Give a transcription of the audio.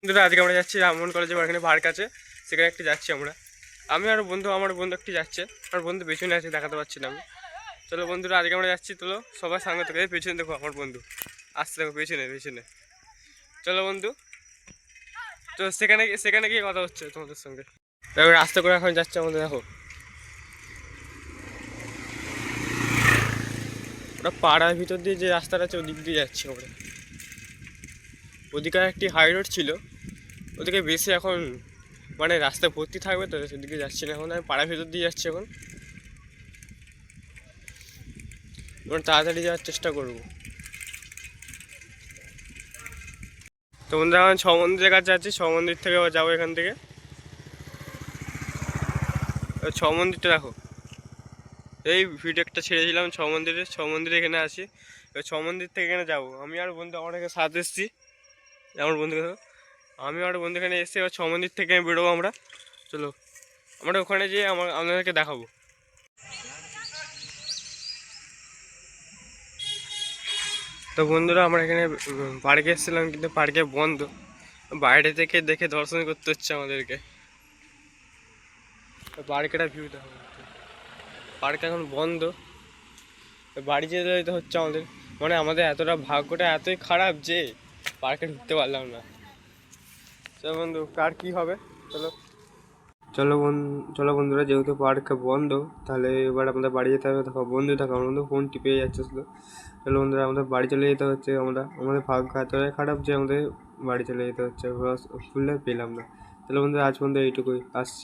বন্ধুরা আজকে আমরা যাচ্ছি রামমোহন কলেজে ওখানে পার্ক আছে, সেখানে একটু যাচ্ছি আমরা। আমি আর বন্ধু, আমার বন্ধু একটু যাচ্ছে, আমার বন্ধু পেছনে আছে, দেখাতে পারছি না আমি। চলো বন্ধুরা আজকে আমরা যাচ্ছি, চলো সবার সঙ্গে থেকে। পেছনে দেখো আমার বন্ধু আসছে, দেখো পেছনে পেছনে। চলো বন্ধু, তো সেখানে সেখানে গিয়ে কথা হচ্ছে তোমাদের সঙ্গে। দেখো রাস্তা করে এখন যাচ্ছে আমাদের, দেখো ওটা পাড়ার ভিতর দিয়ে যে রাস্তাটা আছে ওদিক দিয়ে যাচ্ছি আমরা। ওদিকে একটি হাই রোড ছিল, ওদিকে বেশি এখন মানে রাস্তা ভর্তি থাকবে, তো সেদিকে যাচ্ছি না এখন। আমি পাড়ার ভিতর দিয়ে যাচ্ছি এখন, তাড়াতাড়ি যাওয়ার চেষ্টা করবো। তো বন্ধুরা এখন ছ মন্দিরের কাছে যাচ্ছি, ছ মন্দির থেকে আবার যাবো এখান থেকে। ছ মন্দিরটা দেখো, এই ভিডিও একটা ছেড়েছিলাম ছ মন্দিরে এখানে আছি। ছ মন্দির থেকে এখানে যাবো আমি আর বন্ধু, আমার এখানে সাথে এসেছি আমার বন্ধু। দেখো আমি আর বন্ধু এখানে এসেছি, এবার ছ মন্দির থেকে বেরোবো আমরা। চলো আমরা ওখানে যেয়ে আপনাদেরকে দেখাবো। তো বন্ধুরা আমরা এখানে পার্কে এসেছিলাম, কিন্তু পার্কে বন্ধ। বাইরে থেকে দেখে দর্শন করতে হচ্ছে আমাদেরকে। পার্কেটা ভিউ দেখো, পার্ক এখন বন্ধ। বাড়ি যেতে যেতে হচ্ছে আমাদের, মানে আমাদের এতটা ভাগ্যটা এতই খারাপ যে পার্কে ঢুকতে পারলাম না। চলো বন্ধু, কার কি হবে, চলো চলো চলো বন্ধুরা, যেহেতু পার্ক বন্ধ তাহলে এবার আমাদের বাড়ি যেতে হবে। দেখো বন্ধু, দেখো আমার বন্ধু ফোন টিপে যাচ্ছে শুধু। চলো বন্ধুরা আমাদের বাড়ি চলে যেতে হচ্ছে। আমাদের ভাগ্য এতটাই খারাপ যে আমাদের বাড়ি চলে যেতে হচ্ছে, খুললে পেলাম না। চলো বন্ধুরা আজ পর্যন্ত এইটুকুই, আসছি।